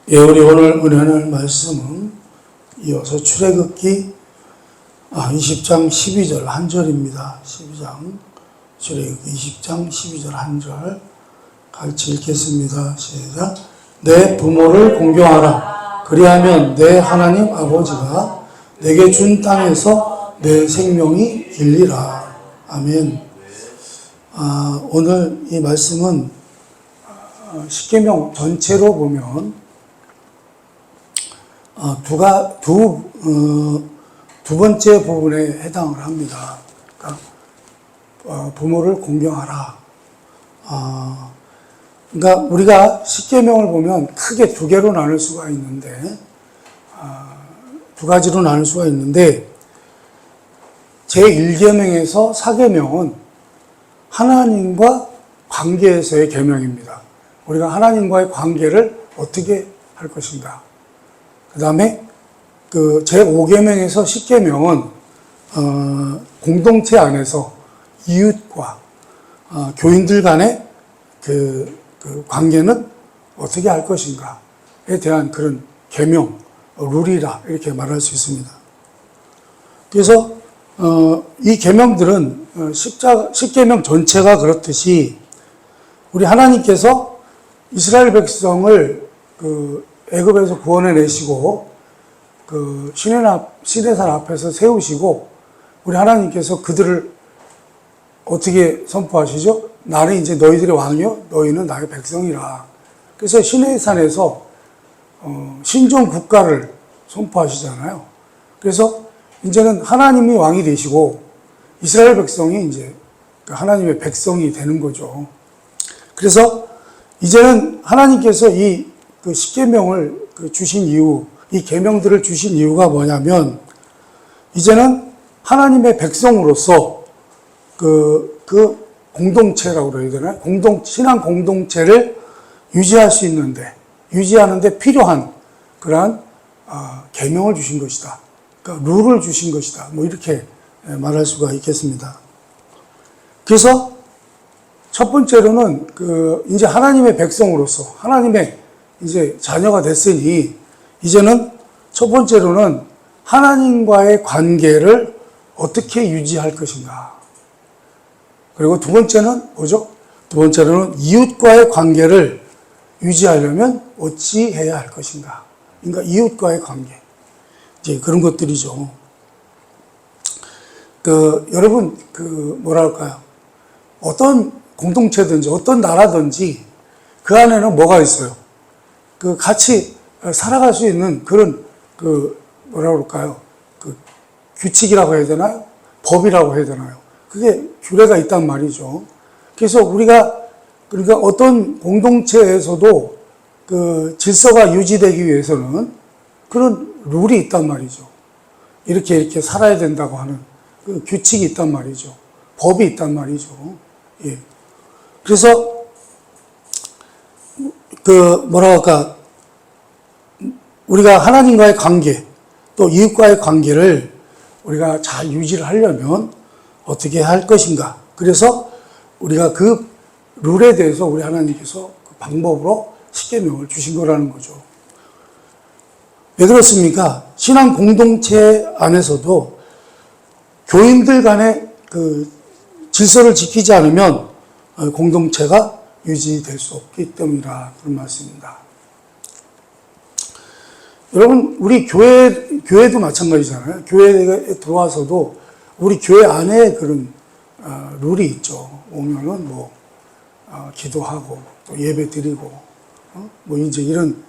예, 우리 오늘 은혜할 말씀은 이어서 출애굽기 20장 12절 한 절입니다. 12장 출애굽기 20장 12절 한 절 같이 읽겠습니다. 시작. 내 부모를 공경하라. 그리하면 내 하나님 아버지가 내게 준 땅에서 내 생명이 길리라. 아멘. 오늘 이 말씀은 십계명 전체로 보면 두 번째 부분에 해당을 합니다. 그러니까 부모를 공경하라. 그러니까 우리가 십계명을 보면 크게 두 개로 나눌 수가 있는데, 두 가지로 나눌 수가 있는데, 제1계명에서 4계명은 하나님과 관계에서의 계명입니다. 우리가 하나님과의 관계를 어떻게 할 것인가. 그 다음에 제5계명에서 10계명은 공동체 안에서 이웃과 교인들 간의 그 관계는 어떻게 할 것인가에 대한 그런 계명, 룰이라 이렇게 말할 수 있습니다. 그래서 이 계명들은 10계명 전체가 그렇듯이 우리 하나님께서 이스라엘 백성을 애굽에서 구원해 내시고 시내산 앞에서 세우시고 우리 하나님께서 그들을 어떻게 선포하시죠? 나는 이제 너희들의 왕이요 너희는 나의 백성이라. 그래서 시내산에서 신종 국가를 선포하시잖아요. 그래서 이제는 하나님이 왕이 되시고 이스라엘 백성이 이제 하나님의 백성이 되는 거죠. 그래서 이제는 하나님께서 이 십계명을 주신 이유, 이 계명들을 주신 이유가 뭐냐면, 이제는 하나님의 백성으로서 그 공동체라고 그래야 되나요? 신앙 공동체를 유지하는데 필요한 그러한 계명을 주신 것이다. 그러니까 룰을 주신 것이다. 뭐 이렇게 말할 수가 있겠습니다. 그래서 첫 번째로는 이제 하나님의 백성으로서 하나님의 이제 자녀가 됐으니 이제는 첫 번째로는 하나님과의 관계를 어떻게 유지할 것인가. 그리고 두 번째는 뭐죠? 두 번째로는 이웃과의 관계를 유지하려면 어찌 해야 할 것인가. 그러니까 이웃과의 관계. 이제 그런 것들이죠. 여러분, 뭐랄까요. 어떤 공동체든지 어떤 나라든지 그 안에는 뭐가 있어요? 같이 살아갈 수 있는 그런, 뭐라 그럴까요? 규칙이라고 해야 되나요? 법이라고 해야 되나요? 그게 규례가 있단 말이죠. 그래서 그러니까 어떤 공동체에서도 질서가 유지되기 위해서는 그런 룰이 있단 말이죠. 이렇게 살아야 된다고 하는 규칙이 있단 말이죠. 법이 있단 말이죠. 예. 그래서, 우리가 하나님과의 관계, 또 이웃과의 관계를 우리가 잘 유지를 하려면 어떻게 할 것인가. 그래서 우리가 그 룰에 대해서 우리 하나님께서 그 방법으로 십계명을 주신 거라는 거죠. 왜 그렇습니까? 신앙 공동체 안에서도 교인들 간의 질서를 지키지 않으면 공동체가 유지될 수 없기 때문이라 그런 말씀입니다. 여러분, 우리 교회도 마찬가지잖아요. 교회에 들어와서도 우리 교회 안에 그런 룰이 있죠. 오면은 기도하고 또 예배 드리고 이제 이런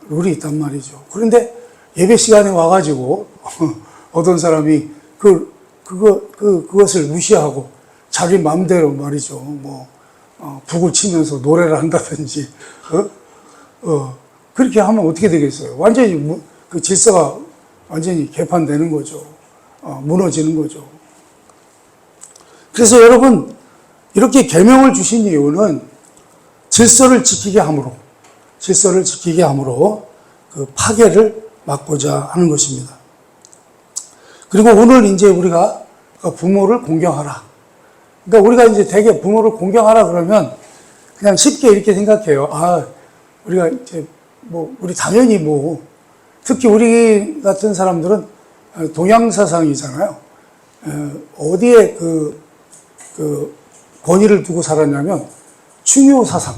룰이 있단 말이죠. 그런데 예배 시간에 와가지고 어떤 사람이 그것을 무시하고 자기 마음대로 말이죠. 북을 치면서 노래를 한다든지, 그렇게 하면 어떻게 되겠어요? 완전히 그 질서가 완전히 개판되는 거죠. 무너지는 거죠. 그래서 여러분, 이렇게 계명을 주신 이유는 질서를 지키게 함으로 그 파괴를 막고자 하는 것입니다. 그리고 오늘 이제 우리가 부모를 공경하라. 그러니까 우리가 이제 되게 부모를 공경하라 그러면 그냥 쉽게 이렇게 생각해요. 우리가 이제 우리 당연히 특히 우리 같은 사람들은 동양사상이잖아요. 어디에 권위를 두고 살았냐면, 충효사상.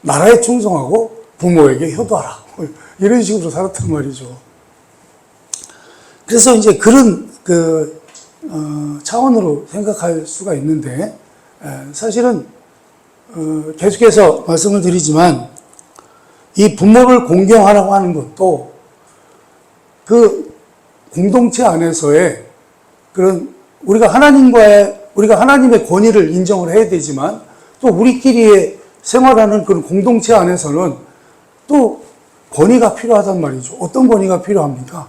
나라에 충성하고 부모에게 효도하라. 이런 식으로 살았단 말이죠. 그래서 이제 그런 차원으로 생각할 수가 있는데, 사실은 계속해서 말씀을 드리지만 이 부모를 공경하라고 하는 것도 그 공동체 안에서의 그런 우리가 하나님의 권위를 인정을 해야 되지만 또 우리끼리의 생활하는 그런 공동체 안에서는 또 권위가 필요하단 말이죠. 어떤 권위가 필요합니까?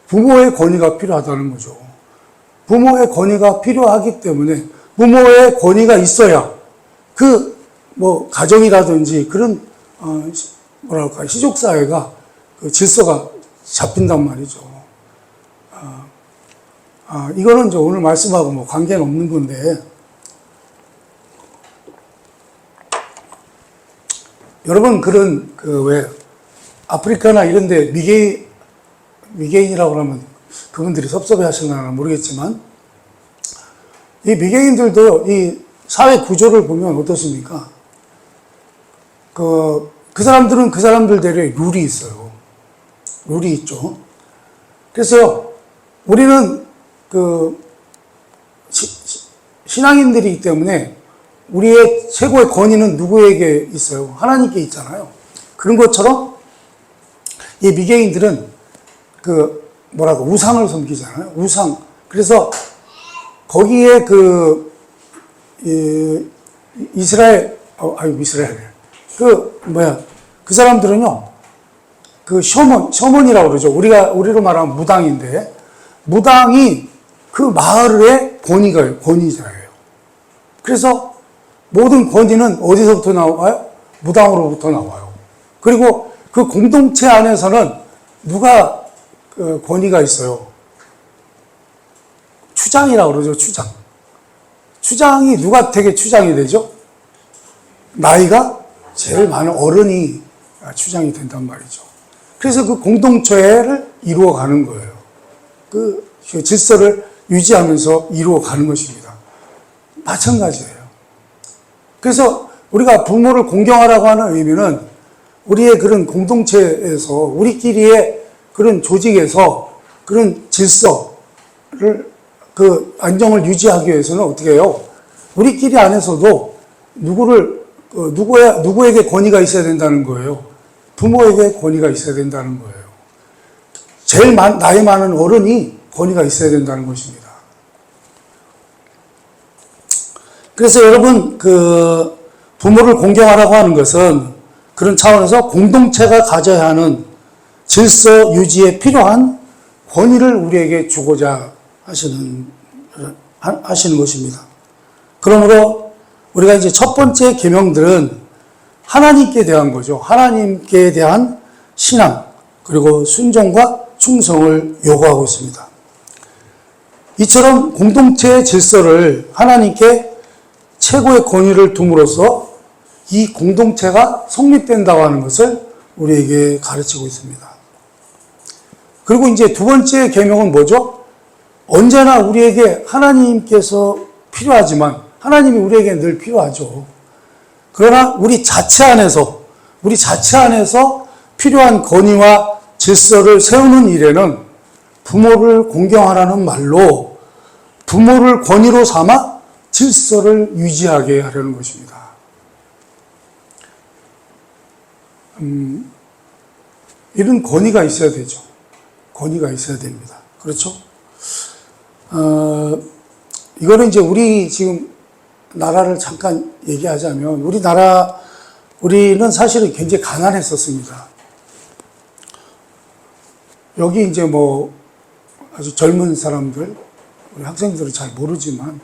부모의 권위가 필요하다는 거죠. 부모의 권위가 필요하기 때문에 부모의 권위가 있어야 가정이라든지 그런, 시족사회가 질서가 잡힌단 말이죠. 이거는 이제 오늘 말씀하고 관계는 없는 건데, 여러분, 아프리카나 이런 데 미개인이라고 하면 그분들이 섭섭해 하시려나 모르겠지만, 이 미개인들도요, 이 사회 구조를 보면 어떻습니까? 그 사람들은 그 사람들대로의 룰이 있어요. 룰이 있죠. 그래서 우리는 신앙인들이기 때문에 우리의 최고의 권위는 누구에게 있어요? 하나님께 있잖아요. 그런 것처럼 이 미개인들은 우상을 섬기잖아요. 우상. 그래서 거기에 그 사람들은요, 셔먼이라고 그러죠. 우리로 말하면 무당인데, 무당이 그 마을의 권위자예요. 그래서 모든 권위는 어디서부터 나와요? 무당으로부터 나와요. 그리고 그 공동체 안에서는 누가 권위가 있어요? 추장이라고 그러죠, 추장. 추장이 누가 되게 추장이 되죠? 나이가 제일 많은 어른이 추장이 된단 말이죠. 그래서 그 공동체를 이루어가는 거예요. 그 질서를 유지하면서 이루어가는 것입니다. 마찬가지예요. 그래서 우리가 부모를 공경하라고 하는 의미는 우리의 그런 공동체에서, 우리끼리의 그런 조직에서 그런 질서를, 안정을 유지하기 위해서는 어떻게 해요? 우리끼리 안에서도 누구에게 권위가 있어야 된다는 거예요. 부모에게 권위가 있어야 된다는 거예요. 제일 나이 많은 어른이 권위가 있어야 된다는 것입니다. 그래서 여러분, 부모를 공경하라고 하는 것은 그런 차원에서 공동체가 가져야 하는 질서 유지에 필요한 권위를 우리에게 주고자 하시는 것입니다. 그러므로 우리가 이제 첫 번째 계명들은 하나님께 대한 거죠. 하나님께 대한 신앙, 그리고 순종과 충성을 요구하고 있습니다. 이처럼 공동체의 질서를 하나님께 최고의 권위를 둠으로써 이 공동체가 성립된다고 하는 것을 우리에게 가르치고 있습니다. 그리고 이제 두 번째 계명은 뭐죠? 언제나 우리에게 하나님께서 필요하지만 하나님이 우리에게 늘 필요하죠. 그러나 우리 자체 안에서 필요한 권위와 질서를 세우는 일에는 부모를 공경하라는 말로 부모를 권위로 삼아 질서를 유지하게 하려는 것입니다. 이런 권위가 있어야 되죠. 권위가 있어야 됩니다. 그렇죠? 이거는 이제 우리 지금 나라를 잠깐 얘기하자면, 우리는 사실은 굉장히 가난했었습니다. 여기 이제 아주 젊은 사람들, 우리 학생들은 잘 모르지만,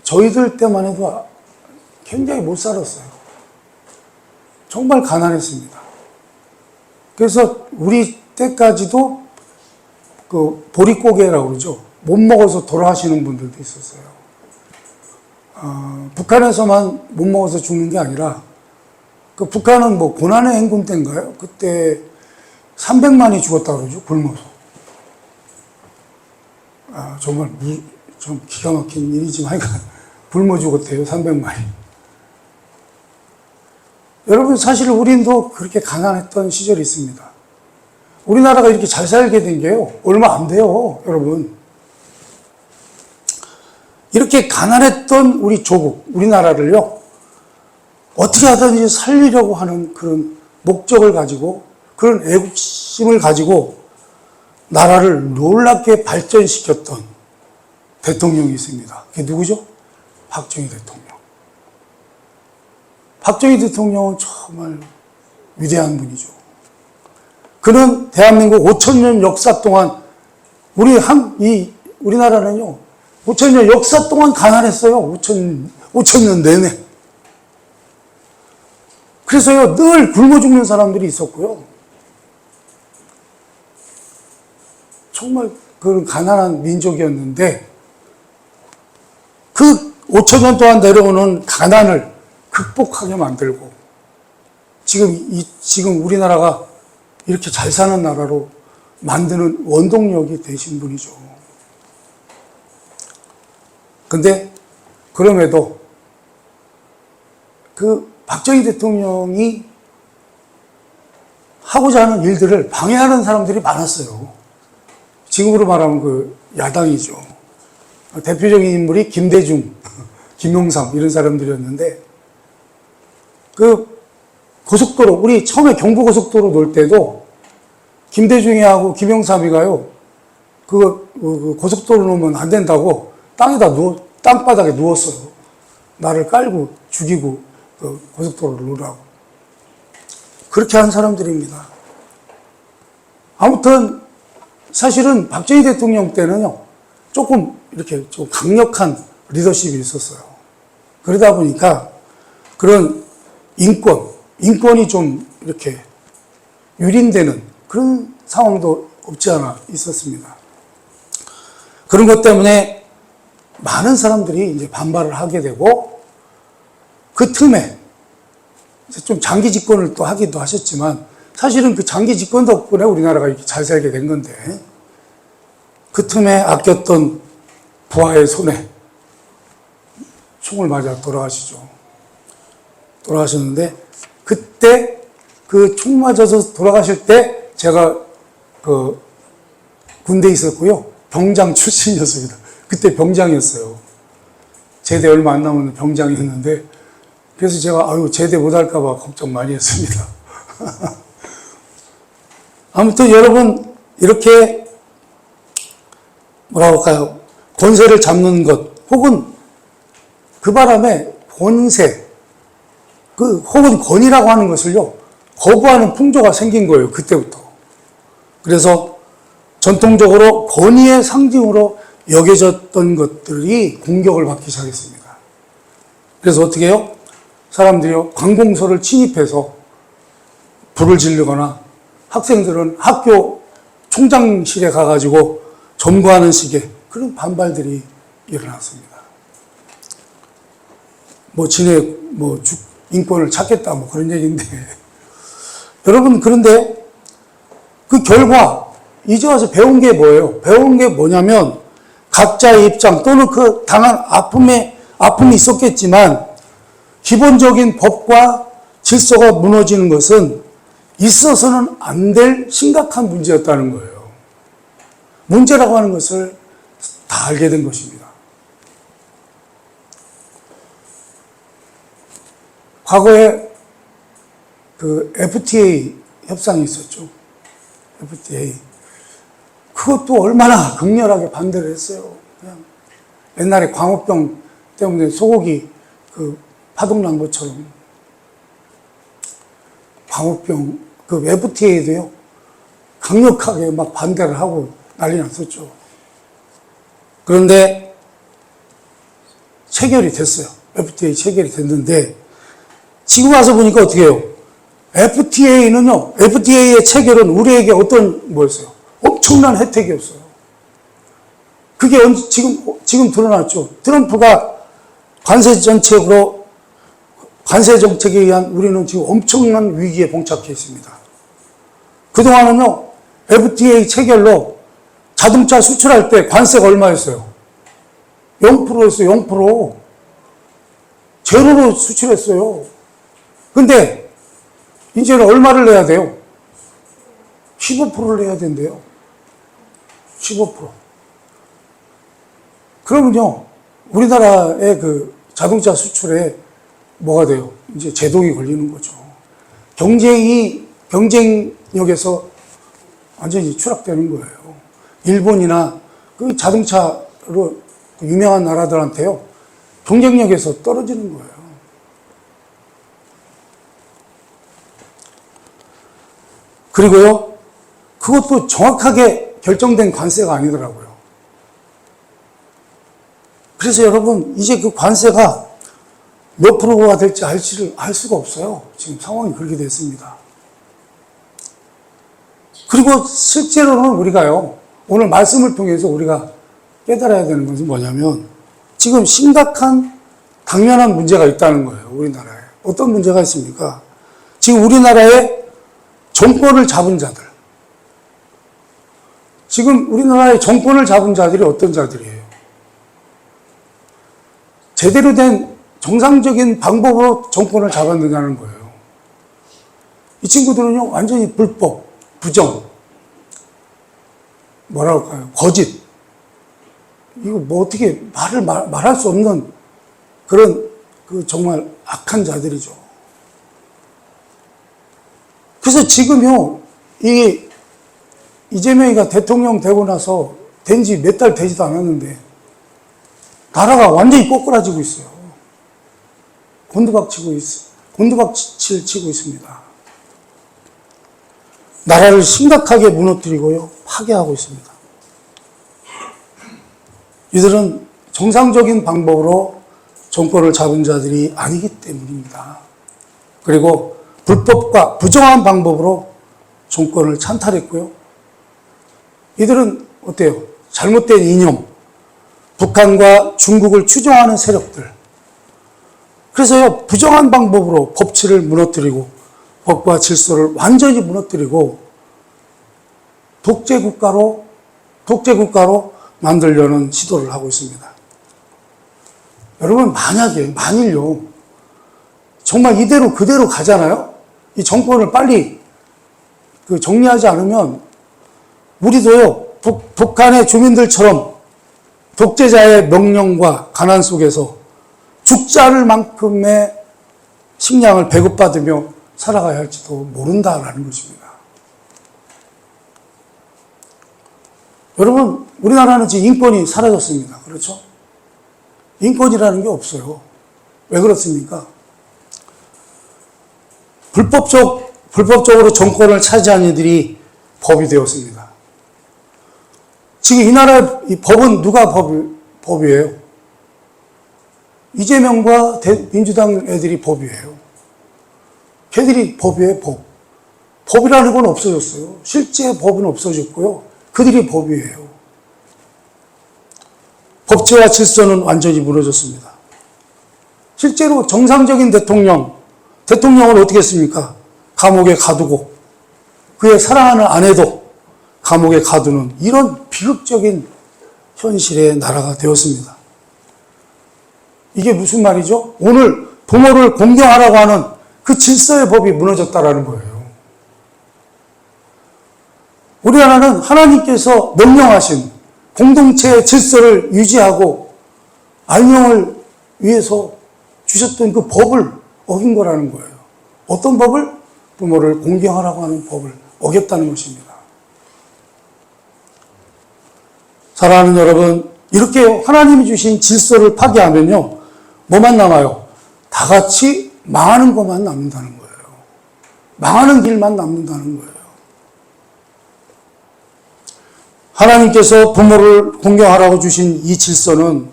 저희들 때만 해도 굉장히 못 살았어요. 정말 가난했습니다. 그래서 우리 때까지도 보릿고개라고 그러죠. 못 먹어서 돌아가시는 분들도 있었어요. 북한에서만 못 먹어서 죽는 게 아니라 그 북한은 뭐 고난의 행군 때인가요? 그때 300만이 죽었다 그러죠, 굶어서. 아, 정말 좀 기가 막힌 일이지만, 하여간 굶어 죽었대요, 300만이. 여러분, 사실 우리도 그렇게 가난했던 시절이 있습니다. 우리나라가 이렇게 잘 살게 된 게요, 얼마 안 돼요, 여러분. 이렇게 가난했던 우리 조국, 우리나라를요, 어떻게 하든지 살리려고 하는 그런 목적을 가지고, 그런 애국심을 가지고, 나라를 놀랍게 발전시켰던 대통령이 있습니다. 그게 누구죠? 박정희 대통령. 박정희 대통령은 정말 위대한 분이죠. 그는 대한민국 5천년 역사 동안 우리나라는요 5천년 역사 동안 가난했어요. 5천년 내내. 그래서요 늘 굶어 죽는 사람들이 있었고요. 정말 그런 가난한 민족이었는데 그 5천년 동안 내려오는 가난을 극복하게 만들고 지금 우리나라가 이렇게 잘 사는 나라로 만드는 원동력이 되신 분이죠. 근데 그럼에도 그 박정희 대통령이 하고자 하는 일들을 방해하는 사람들이 많았어요. 지금으로 말하면 그 야당이죠. 대표적인 인물이 김대중, 김용삼 이런 사람들이었는데 그 고속도로, 우리 처음에 경부고속도로 놓을 때도 김대중이하고 김영삼이가요, 그 고속도로 놓으면 안 된다고 땅바닥에 누웠어요. 나를 깔고 죽이고 그 고속도로를 놓으라고. 그렇게 한 사람들입니다. 아무튼 사실은 박정희 대통령 때는요, 조금 이렇게 좀 강력한 리더십이 있었어요. 그러다 보니까 그런 인권이 좀 이렇게 유린되는 그런 상황도 없지 않아 있었습니다. 그런 것 때문에 많은 사람들이 이제 반발을 하게 되고 그 틈에 좀 장기 집권을 또 하기도 하셨지만 사실은 그 장기 집권 덕분에 우리나라가 이렇게 잘 살게 된 건데 그 틈에 아꼈던 부하의 손에 총을 맞아 돌아가셨는데 그때 그 총 맞아서 돌아가실 때 제가 그 군대에 있었고요. 병장 출신이었습니다. 그때 병장이었어요. 제대 얼마 안 남은 병장이었는데 그래서 제가 제대 못할까 봐 걱정 많이 했습니다. 아무튼 여러분 이렇게 뭐라고 할까요? 권세를 잡는 것 혹은 그 바람에 권세 혹은 권위라고 하는 것을요 거부하는 풍조가 생긴 거예요. 그때부터. 그래서 전통적으로 권위의 상징으로 여겨졌던 것들이 공격을 받기 시작했습니다. 그래서 어떻게 해요? 사람들이요 관공서를 침입해서 불을 지르거나 학생들은 학교 총장실에 가가지고 점거하는 식의 그런 반발들이 일어났습니다. 인권을 찾겠다 그런 얘기인데 여러분 그런데 그 결과 이제 와서 배운 게 뭐예요? 배운 게 뭐냐면 각자의 입장 또는 그 당한 아픔이 있었겠지만 기본적인 법과 질서가 무너지는 것은 있어서는 안 될 심각한 문제였다는 거예요. 문제라고 하는 것을 다 알게 된 것입니다. 과거에 그 FTA 협상이 있었죠. FTA. 그것도 얼마나 극렬하게 반대를 했어요. 그냥 옛날에 광우병 때문에 소고기 파동 난 것처럼 광우병 FTA도요 강력하게 막 반대를 하고 난리 났었죠. 그런데 체결이 됐어요. FTA 체결이 됐는데 지금 와서 보니까 어떻게 해요? FTA의 체결은 우리에게 뭐였어요? 엄청난 혜택이었어요. 그게 지금 드러났죠. 트럼프가 관세 정책으로 관세 정책에 의한 우리는 지금 엄청난 위기에 봉착해 있습니다. 그동안은요, FTA 체결로 자동차 수출할 때 관세가 얼마였어요? 0%였어요, 0%. 제로로 수출했어요. 근데 이제는 얼마를 내야 돼요? 15%를 내야 된대요. 15%. 그러면요, 우리나라의 그 자동차 수출에 뭐가 돼요? 이제 제동이 걸리는 거죠. 경쟁력에서 완전히 추락되는 거예요. 일본이나 그 자동차로 유명한 나라들한테요, 경쟁력에서 떨어지는 거예요. 그리고요, 그것도 정확하게 결정된 관세가 아니더라고요. 그래서 여러분, 이제 그 관세가 몇 프로가 될지 알 수가 없어요. 지금 상황이 그렇게 됐습니다. 그리고 실제로는 우리가요, 오늘 말씀을 통해서 우리가 깨달아야 되는 것은 뭐냐면, 지금 심각한 당면한 문제가 있다는 거예요, 우리나라에. 어떤 문제가 있습니까? 지금 우리나라의 정권을 잡은 자들. 지금 우리나라의 정권을 잡은 자들이 어떤 자들이에요? 제대로 된 정상적인 방법으로 정권을 잡았느냐는 거예요. 이 친구들은요, 완전히 불법, 부정, 뭐라고 할까요? 거짓. 이거 뭐 어떻게 말할 수 없는 그런 정말 악한 자들이죠. 그래서 지금요, 이재명이가 대통령 되고 나서 된 지 몇 달 되지도 않았는데, 나라가 완전히 꼬꾸라지고 있어요. 곤두박질 치고 있습니다. 나라를 심각하게 무너뜨리고요, 파괴하고 있습니다. 이들은 정상적인 방법으로 정권을 잡은 자들이 아니기 때문입니다. 그리고 불법과 부정한 방법으로 정권을 찬탈했고요. 이들은 어때요? 잘못된 이념, 북한과 중국을 추종하는 세력들. 그래서요, 부정한 방법으로 법치를 무너뜨리고 법과 질서를 완전히 무너뜨리고 독재국가로 만들려는 시도를 하고 있습니다. 여러분, 만일요, 정말 이대로 그대로 가잖아요? 이 정권을 빨리 정리하지 않으면 우리도요, 북한의 주민들처럼 독재자의 명령과 가난 속에서 죽지 않을 만큼의 식량을 배급받으며 살아가야 할지도 모른다라는 것입니다. 여러분, 우리나라는 지금 인권이 사라졌습니다. 그렇죠? 인권이라는 게 없어요. 왜 그렇습니까? 불법적으로 정권을 차지한 이들이 법이 되었습니다. 지금 이 나라의 이 법은 누가 법이에요? 이재명과 민주당 애들이 법이에요. 걔들이 법이에요, 법. 법이라는 건 없어졌어요. 실제 법은 없어졌고요. 그들이 법이에요. 법치와 질서는 완전히 무너졌습니다. 실제로 정상적인 대통령을 어떻게 했습니까? 감옥에 가두고 그의 사랑하는 아내도 감옥에 가두는 이런 비극적인 현실의 나라가 되었습니다. 이게 무슨 말이죠? 오늘 부모를 공경하라고 하는 그 질서의 법이 무너졌다라는 거예요. 우리나라는 하나님께서 명령하신 공동체의 질서를 유지하고 안녕을 위해서 주셨던 그 법을 어긴 거라는 거예요. 어떤 법을? 부모를 공경하라고 하는 법을 어겼다는 것입니다. 사랑하는 여러분, 이렇게 하나님이 주신 질서를 파괴하면요, 뭐만 남아요? 다 같이 망하는 것만 남는다는 거예요. 망하는 길만 남는다는 거예요. 하나님께서 부모를 공경하라고 주신 이 질서는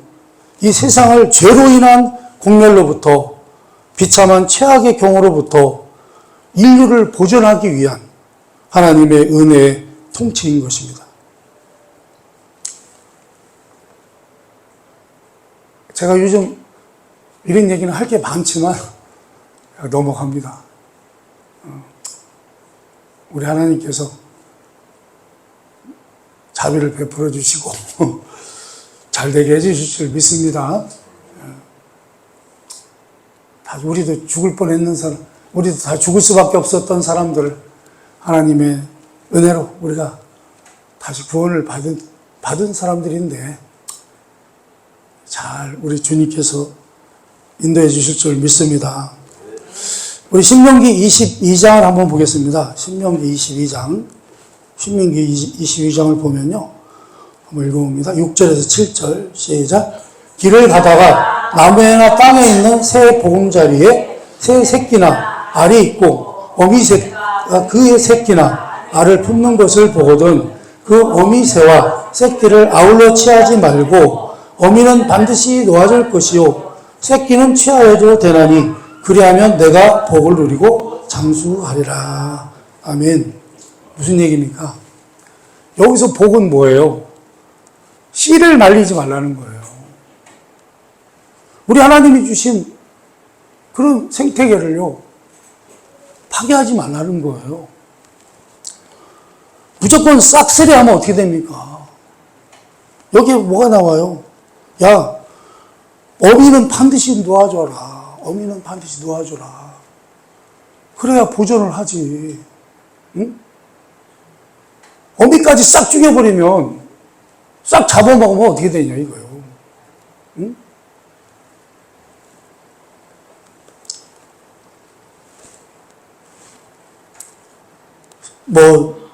이 세상을 죄로 인한 공멸로부터 비참한 최악의 경우로부터 인류를 보존하기 위한 하나님의 은혜의 통치인 것입니다. 제가 요즘 이런 얘기는 할 게 많지만 넘어갑니다. 우리 하나님께서 자비를 베풀어 주시고 잘 되게 해주실 줄 믿습니다. 우리도 죽을 뻔했는 사람, 우리도 다 죽을 수밖에 없었던 사람들 하나님의 은혜로 우리가 다시 구원을 받은 사람들인데 잘 우리 주님께서 인도해 주실 줄 믿습니다. 우리 신명기 22장을 한번 보겠습니다. 신명기 22장. 신명기 22장을 보면요. 한번 읽어봅니다. 6절에서 7절 시작. 길을 가다가 나무에나 땅에 있는 새 보금자리에 새 새끼나 알이 있고 그의 새끼나 알을 품는 것을 보거든 그 어미새와 새끼를 아울러 취하지 말고 어미는 반드시 놓아줄 것이요 새끼는 취하여도 되나니 그리하면 내가 복을 누리고 장수하리라. 아멘. 무슨 얘기입니까? 여기서 복은 뭐예요? 씨를 말리지 말라는 거예요. 우리 하나님이 주신 그런 생태계를요, 파괴하지 말라는 거예요. 무조건 싹쓸이 하면 어떻게 됩니까? 여기에 뭐가 나와요? 야, 어미는 반드시 놓아줘라. 어미는 반드시 놓아줘라. 그래야 보존을 하지. 응? 어미까지 싹 죽여버리면, 싹 잡아먹으면 어떻게 되냐, 이거요. 응? 뭐,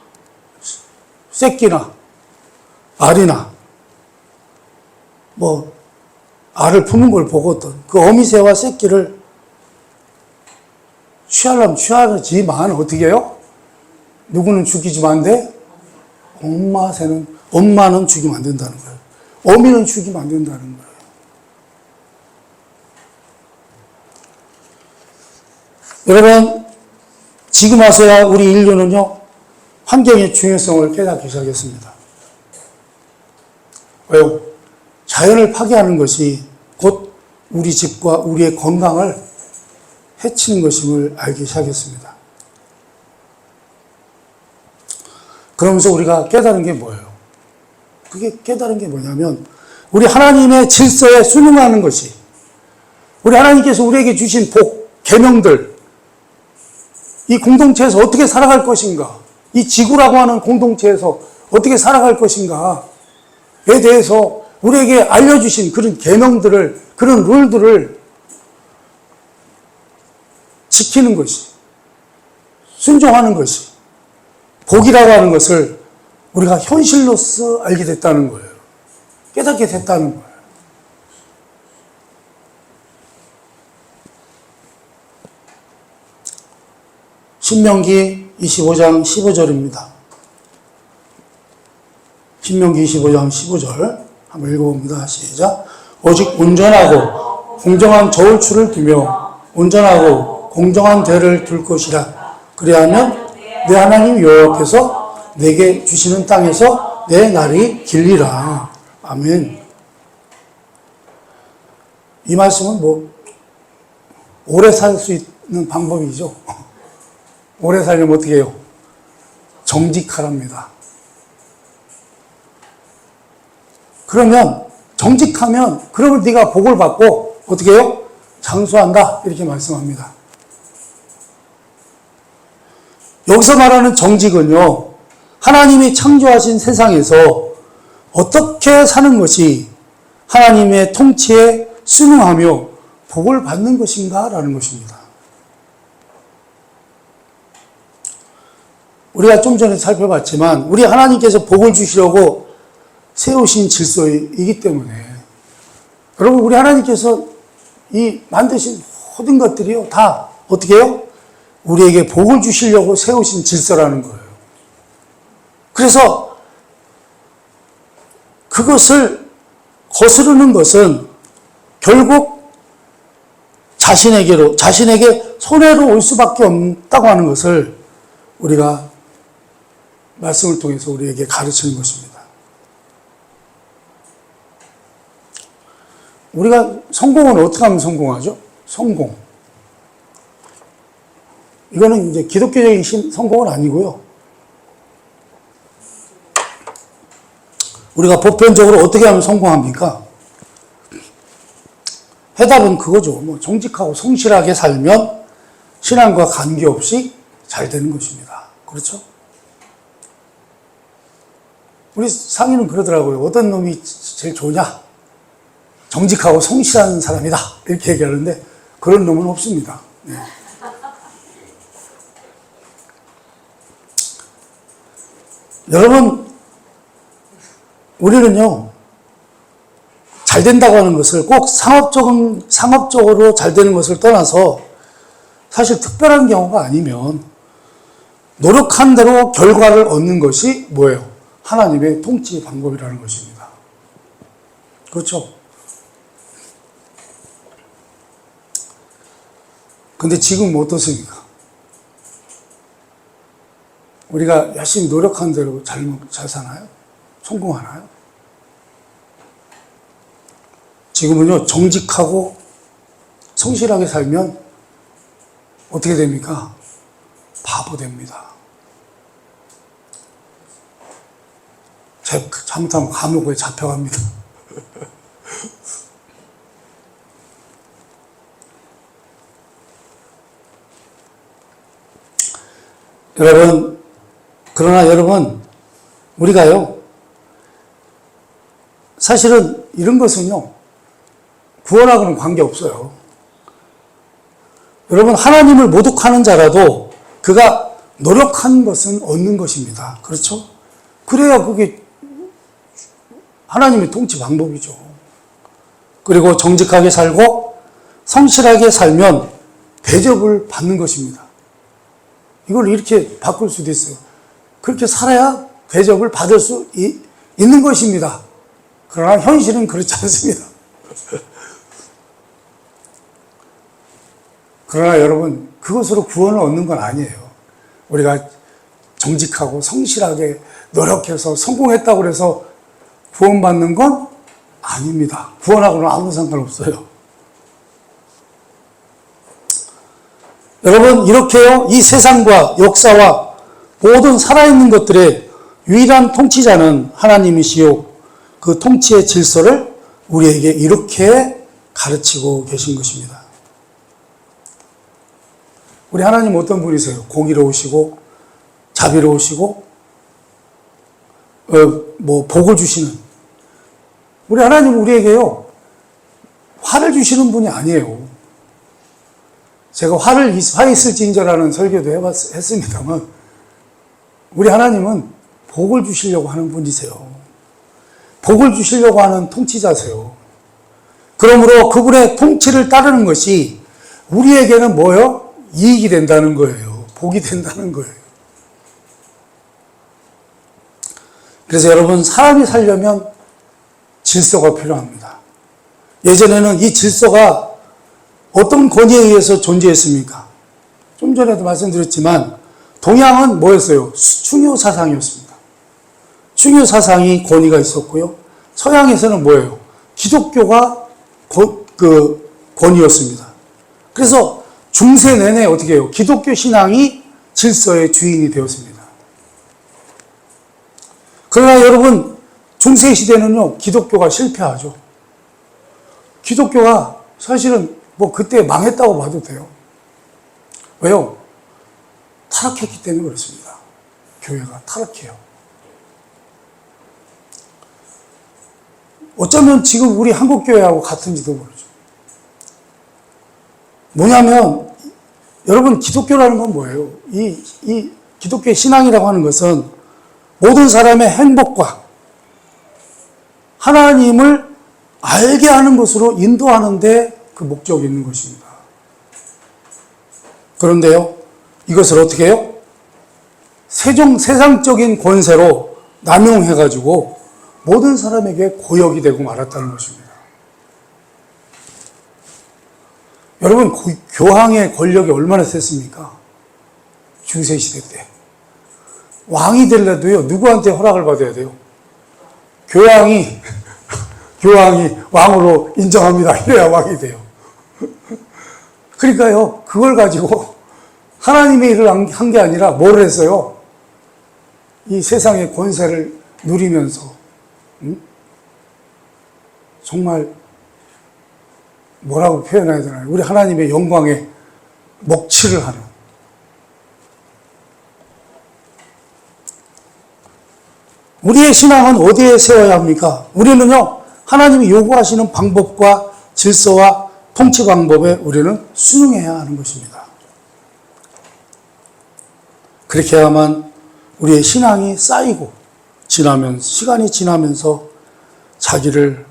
새끼나, 알이나, 뭐, 알을 품은 걸 보거든. 그 어미새와 새끼를 취하려면 취하지만, 어떻게 해요? 누구는 죽이지만 안 돼? 엄마는 죽이면 안 된다는 거예요. 어미는 죽이면 안 된다는 거예요. 여러분, 지금 와서야 우리 인류는요, 환경의 중요성을 깨닫기 시작했습니다. 왜요? 자연을 파괴하는 것이 곧 우리 집과 우리의 건강을 해치는 것임을 알기 시작했습니다. 그러면서 우리가 깨달은 게 뭐예요? 그게 깨달은 게 뭐냐면, 우리 하나님의 질서에 순응하는 것이, 우리 하나님께서 우리에게 주신 복, 계명들, 이 공동체에서 어떻게 살아갈 것인가, 이 지구라고 하는 공동체에서 어떻게 살아갈 것인가에 대해서 우리에게 알려주신 그런 계명들을, 그런 룰들을 지키는 것이, 순종하는 것이 복이라고 하는 것을 우리가 현실로서 알게 됐다는 거예요. 깨닫게 됐다는 거예요. 신명기 25장 15절입니다. 신명기 25장 15절 한번 읽어봅니다. 시작. 오직 온전하고 공정한 저울추를 두며 온전하고 공정한 대를 둘 것이라. 그리하면 내 하나님 여호와께서 내게 주시는 땅에서 내 날이 길리라. 아멘. 이 말씀은 오래 살 수 있는 방법이죠. 오래 살려면 어떻게 해요? 정직하랍니다. 그러면 정직하면 그러면 네가 복을 받고 어떻게 해요? 장수한다. 이렇게 말씀합니다. 여기서 말하는 정직은요, 하나님이 창조하신 세상에서 어떻게 사는 것이 하나님의 통치에 순응하며 복을 받는 것인가? 라는 것입니다. 우리가 좀 전에 살펴봤지만, 우리 하나님께서 복을 주시려고 세우신 질서이기 때문에, 여러분, 우리 하나님께서 이 만드신 모든 것들이요, 다 어떻게 해요? 우리에게 복을 주시려고 세우신 질서라는 거예요. 그래서 그것을 거스르는 것은 결국 자신에게 손해로 올 수밖에 없다고 하는 것을 우리가 말씀을 통해서 우리에게 가르치는 것입니다. 우리가 성공은 어떻게 하면 성공하죠? 성공. 이거는 이제 기독교적인 성공은 아니고요. 우리가 보편적으로 어떻게 하면 성공합니까? 해답은 그거죠. 뭐 정직하고 성실하게 살면 신앙과 관계없이 잘 되는 것입니다. 그렇죠? 우리 상인은 그러더라고요. 어떤 놈이 제일 좋냐? 정직하고 성실한 사람이다. 이렇게 얘기하는데 그런 놈은 없습니다. 네. 여러분, 우리는요, 잘 된다고 하는 것을 꼭 상업적으로 잘 되는 것을 떠나서 사실 특별한 경우가 아니면 노력한 대로 결과를 얻는 것이 뭐예요? 하나님의 통치 방법이라는 것입니다. 그렇죠? 근데 지금 어떻습니까? 우리가 열심히 노력한 대로 잘 사나요? 성공하나요? 지금은요, 정직하고 성실하게 살면 어떻게 됩니까? 바보 됩니다. 잘못하면 감옥에 잡혀갑니다. 그러나 여러분, 우리가요, 사실은 이런 것은요, 구원하고는 관계없어요. 여러분, 하나님을 모독하는 자라도 그가 노력한 것은 얻는 것입니다. 그렇죠? 그래야 그게 하나님의 통치 방법이죠. 그리고 정직하게 살고 성실하게 살면 대접을 받는 것입니다. 이걸 이렇게 바꿀 수도 있어요. 그렇게 살아야 대접을 받을 수 있는 것입니다. 그러나 현실은 그렇지 않습니다. 그러나 여러분, 그것으로 구원을 얻는 건 아니에요. 우리가 정직하고 성실하게 노력해서 성공했다고 해서 구원받는 건 아닙니다. 구원하고는 아무 상관없어요. 여러분, 이렇게요, 이 세상과 역사와 모든 살아있는 것들의 유일한 통치자는 하나님이시요, 그 통치의 질서를 우리에게 이렇게 가르치고 계신 것입니다. 우리 하나님 어떤 분이세요? 공의로우시고 자비로우시고 복을 주시는, 우리 하나님 우리에게요, 화를 주시는 분이 아니에요. 제가 화 있을지인저라는 설교도 했습니다만, 우리 하나님은 복을 주시려고 하는 분이세요. 복을 주시려고 하는 통치자세요. 그러므로 그분의 통치를 따르는 것이 우리에게는 뭐예요? 이익이 된다는 거예요. 복이 된다는 거예요. 그래서 여러분, 사람이 살려면 질서가 필요합니다. 예전에는 이 질서가 어떤 권위에 의해서 존재했습니까? 좀 전에도 말씀드렸지만 동양은 뭐였어요? 충효 사상이었습니다. 충효 사상이 권위가 있었고요. 서양에서는 뭐예요? 기독교가 권위였습니다. 그래서 중세 내내 어떻게 해요? 기독교 신앙이 질서의 주인이 되었습니다. 그러나 여러분, 중세 시대는요, 기독교가 실패하죠. 기독교가 사실은 그때 망했다고 봐도 돼요. 왜요? 타락했기 때문에 그렇습니다. 교회가 타락해요. 어쩌면 지금 우리 한국교회하고 같은지도 모르죠. 뭐냐면, 여러분, 기독교라는 건 뭐예요? 이 기독교의 신앙이라고 하는 것은 모든 사람의 행복과 하나님을 알게 하는 것으로 인도하는 데 그 목적이 있는 것입니다. 그런데요, 이것을 어떻게 해요? 세상적인 권세로 남용해가지고 모든 사람에게 고역이 되고 말았다는 것입니다. 여러분, 교황의 권력이 얼마나 셌습니까? 중세시대 때. 왕이 되려도요, 누구한테 허락을 받아야 돼요? 교황이 왕으로 인정합니다. 이래야 왕이 돼요. 그러니까요, 그걸 가지고 하나님의 일을 한 게 아니라 뭘 했어요? 이 세상의 권세를 누리면서 정말 뭐라고 표현해야 되나요? 우리 하나님의 영광에 먹칠을 하는, 우리의 신앙은 어디에 세워야 합니까? 우리는요, 하나님이 요구하시는 방법과 질서와 통치 방법에 우리는 순응해야 하는 것입니다. 그렇게 해야만 우리의 신앙이 쌓이고 시간이 지나면서 자기를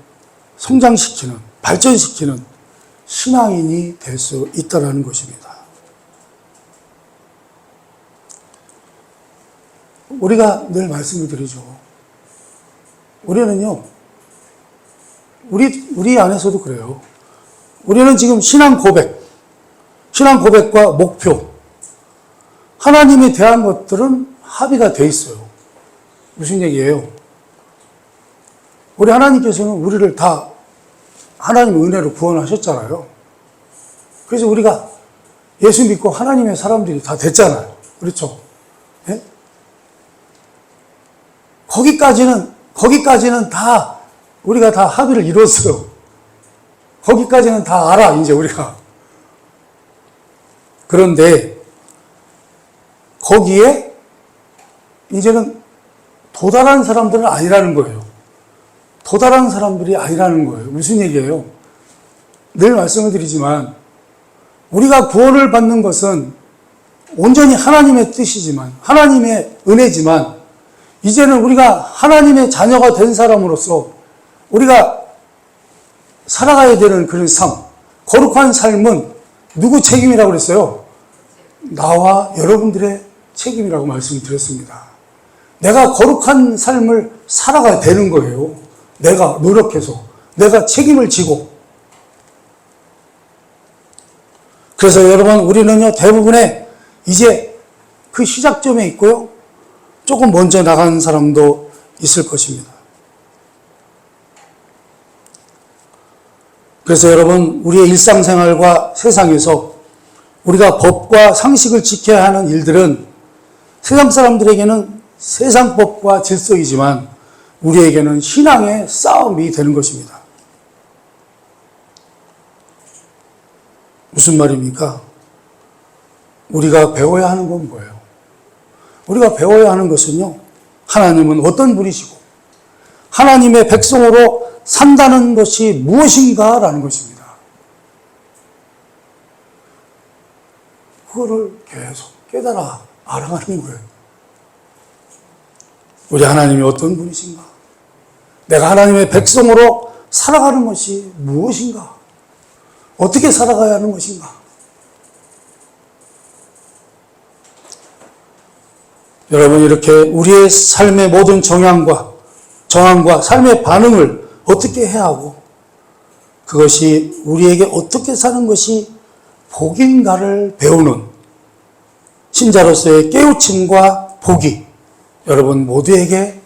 성장시키는, 발전시키는 신앙인이 될 수 있다는 것입니다. 우리가 늘 말씀을 드리죠. 우리는요, 우리 안에서도 그래요. 우리는 지금 신앙 고백과 목표, 하나님에 대한 것들은 합의가 돼 있어요. 무슨 얘기예요? 우리 하나님께서는 우리를 다 하나님의 은혜로 구원하셨잖아요. 그래서 우리가 예수 믿고 하나님의 사람들이 다 됐잖아요. 그렇죠? 예? 거기까지는 다, 우리가 다 합의를 이뤘어요. 거기까지는 다 알아, 이제 우리가. 그런데, 거기에, 이제는 도달한 사람들은 아니라는 거예요. 도달한 사람들이 아니라는 거예요. 무슨 얘기예요? 늘 말씀을 드리지만, 우리가 구원을 받는 것은 온전히 하나님의 뜻이지만, 하나님의 은혜지만, 이제는 우리가 하나님의 자녀가 된 사람으로서 우리가 살아가야 되는 그런 삶, 거룩한 삶은 누구 책임이라고 그랬어요? 나와 여러분들의 책임이라고 말씀드렸습니다. 내가 거룩한 삶을 살아가야 되는 거예요. 내가 노력해서, 내가 책임을 지고. 그래서 여러분, 우리는요, 대부분의 이제 그 시작점에 있고요, 조금 먼저 나간 사람도 있을 것입니다. 그래서 여러분, 우리의 일상생활과 세상에서 우리가 법과 상식을 지켜야 하는 일들은 세상 사람들에게는 세상 법과 질서이지만 우리에게는 신앙의 싸움이 되는 것입니다. 무슨 말입니까? 우리가 배워야 하는 건 뭐예요? 우리가 배워야 하는 것은요, 하나님은 어떤 분이시고 하나님의 백성으로 산다는 것이 무엇인가라는 것입니다. 그거를 계속 깨달아 알아가는 거예요. 우리 하나님이 어떤 분이신가? 내가 하나님의 백성으로 살아가는 것이 무엇인가? 어떻게 살아가야 하는 것인가? 여러분, 이렇게 우리의 삶의 모든 정황과 삶의 반응을 어떻게 해야 하고 그것이 우리에게 어떻게 사는 것이 복인가를 배우는 신자로서의 깨우침과 복이 여러분 모두에게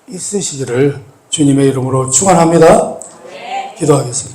있으시기를 주님의 이름으로 축원합니다. 기도하겠습니다.